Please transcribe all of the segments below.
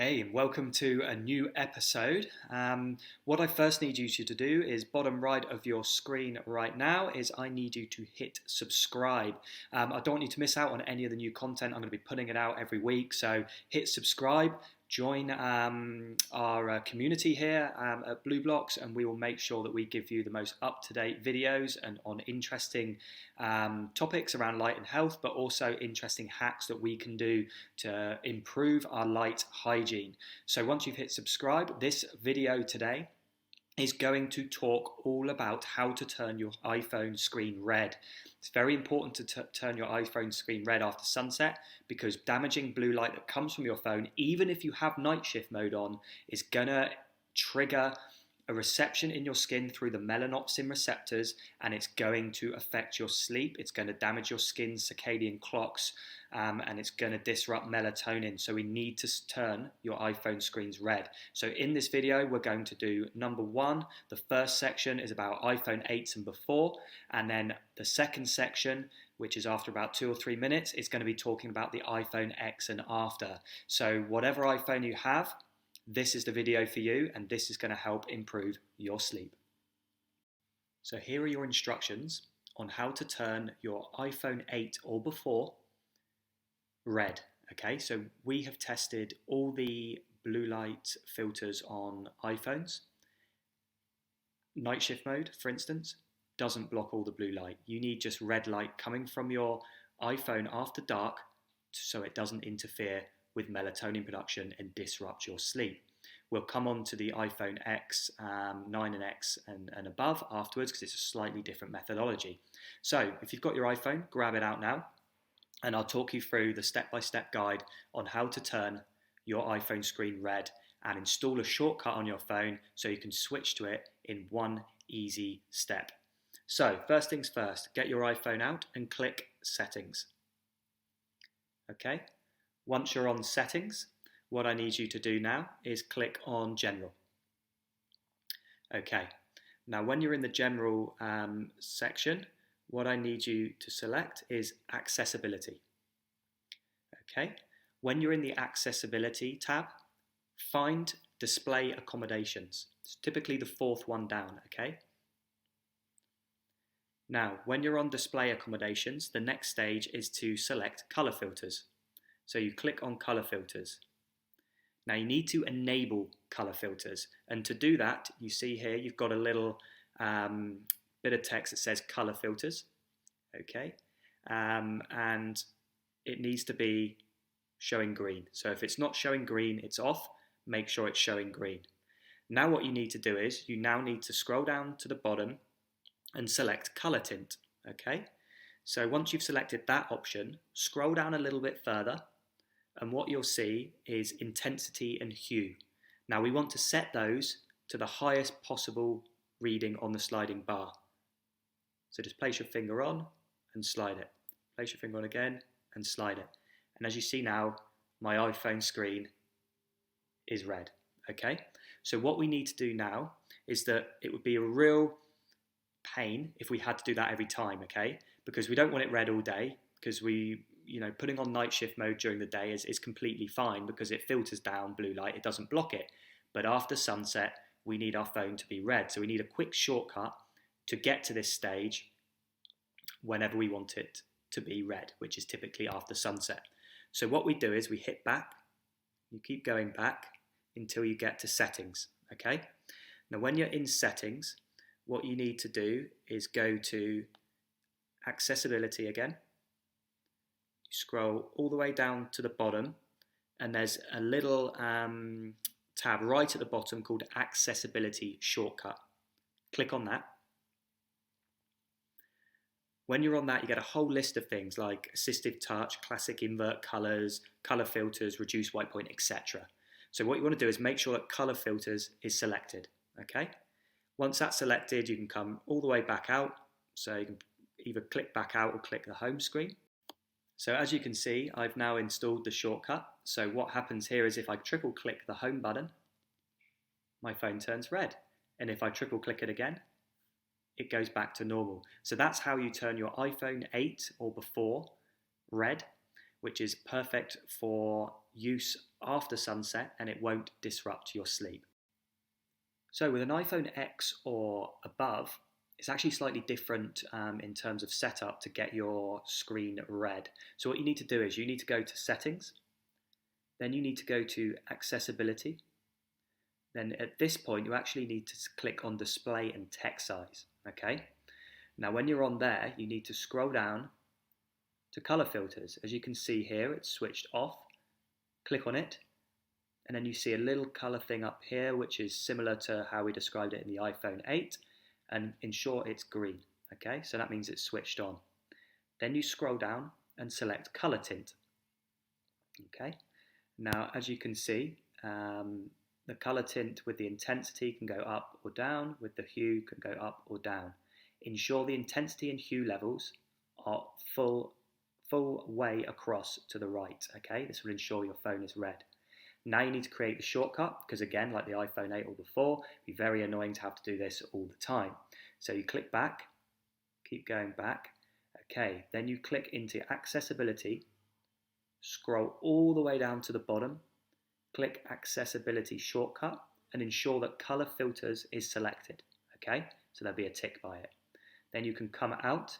Hey, and welcome to a new episode. What I first need you to do is bottom right of your screen right now is I need you to hit subscribe. I don't want you to miss out on any of the new content. I'm going to be putting it out every week. So hit subscribe, join our community here at Blue Blocks, and we will make sure that we give you the most up-to-date videos and on interesting topics around light and health, but also interesting hacks that we can do to improve our light hygiene. So once you've hit subscribe, this video today is going to talk all about how to turn your iPhone screen red. It's very important to turn your iPhone screen red after sunset because damaging blue light that comes from your phone, even if you have night shift mode on, is gonna trigger a reception in your skin through the melanopsin receptors, and it's going to affect your sleep. It's going to damage your skin's circadian clocks, and it's going to disrupt melatonin. So we need to turn your iPhone screens red. So in this video, we're going to do number one. The first section is about iPhone 8s and before, and then the second section, which is after about 2 or 3 minutes, is going to be talking about the iPhone X and after. So whatever iPhone you have, this is the video for you, and this is going to help improve your sleep. So here are your instructions on how to turn your iPhone 8 or before red. Okay, so we have tested all the blue light filters on iPhones. Night shift mode, for instance, doesn't block all the blue light. You need just red light coming from your iPhone after dark so it doesn't interfere with melatonin production and disrupt your sleep. We'll come on to the iPhone X, 9 and X and above afterwards because it's a slightly different methodology. So if you've got your iPhone, grab it out now and I'll talk you through the step-by-step guide on how to turn your iPhone screen red and install a shortcut on your phone so you can switch to it in one easy step. So first things first, get your iPhone out and click Settings. Okay. Once you're on Settings, what I need you to do now is click on General. Okay, now when you're in the General section, what I need you to select is Accessibility. Okay, when you're in the Accessibility tab, find Display Accommodations. It's typically the fourth one down, okay? Now, when you're on Display Accommodations, the next stage is to select Color Filters. So you click on Color Filters. Now you need to enable color filters, and to do that, you see here you've got a little bit of text that says color filters, okay, and it needs to be showing green. So if it's not showing green, it's off. Make sure it's showing green. Now what you need to do is you now need to scroll down to the bottom and select color tint, okay. So once you've selected that option, scroll down a little bit further, and what you'll see is intensity and hue. Now we want to set those to the highest possible reading on the sliding bar. So just place your finger on and slide it. Place your finger on again and slide it. And as you see now, my iPhone screen is red, okay? So what we need to do now is that it would be a real pain if we had to do that every time, okay? Because we don't want it red all day, because putting on night shift mode during the day is completely fine because it filters down blue light, it doesn't block it. But after sunset, we need our phone to be red. So we need a quick shortcut to get to this stage whenever we want it to be red, which is typically after sunset. So what we do is we hit back, you keep going back until you get to Settings, okay? Now when you're in Settings, what you need to do is go to Accessibility again. You scroll all the way down to the bottom and there's a little tab right at the bottom called Accessibility Shortcut. Click on that. When you're on that, you get a whole list of things like Assistive Touch, Classic Invert Colors, Color Filters, Reduce White Point, etc. So what you want to do is make sure that Color Filters is selected, okay? Once that's selected, you can come all the way back out. So you can either click back out or click the home screen. So as you can see, I've now installed the shortcut. So what happens here is if I triple click the home button, my phone turns red. And if I triple click it again, it goes back to normal. So that's how you turn your iPhone 8 or before red, which is perfect for use after sunset and it won't disrupt your sleep. So with an iPhone X or above, it's actually slightly different in terms of setup to get your screen red. So what you need to do is you need to go to settings, then you need to go to accessibility. Then at this point, you actually need to click on display and text size, okay? Now when you're on there, you need to scroll down to color filters. As you can see here, it's switched off. Click on it, and then you see a little color thing up here, which is similar to how we described it in the iPhone 8, and in short, it's green, okay? So that means it's switched on. Then you scroll down and select color tint, okay? Now, as you can see, the color tint with the intensity can go up or down, with the hue can go up or down. Ensure the intensity and hue levels are full way across to the right, okay? This will ensure your phone is red. Now you need to create the shortcut, because again, like the iPhone 8 or before, it'd be very annoying to have to do this all the time. So you click back, keep going back, okay, then you click into accessibility, scroll all the way down to the bottom, click accessibility shortcut, and ensure that color filters is selected, okay? So there'll be a tick by it. Then you can come out,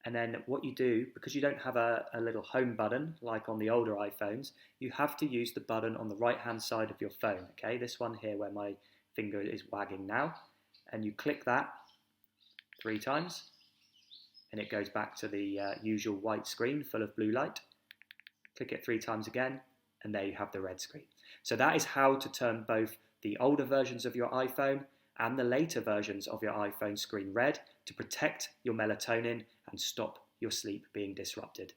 and then what you do, because you don't have a little home button like on the older iPhones, you have to use the button on the right hand side of your phone, okay? This one here where my finger is wagging now, and you click that 3 times, and it goes back to the usual white screen full of blue light. Click it 3 times again, and there you have the red screen. So that is how to turn both the older versions of your iPhone and the later versions of your iPhone screen red to protect your melatonin and stop your sleep being disrupted.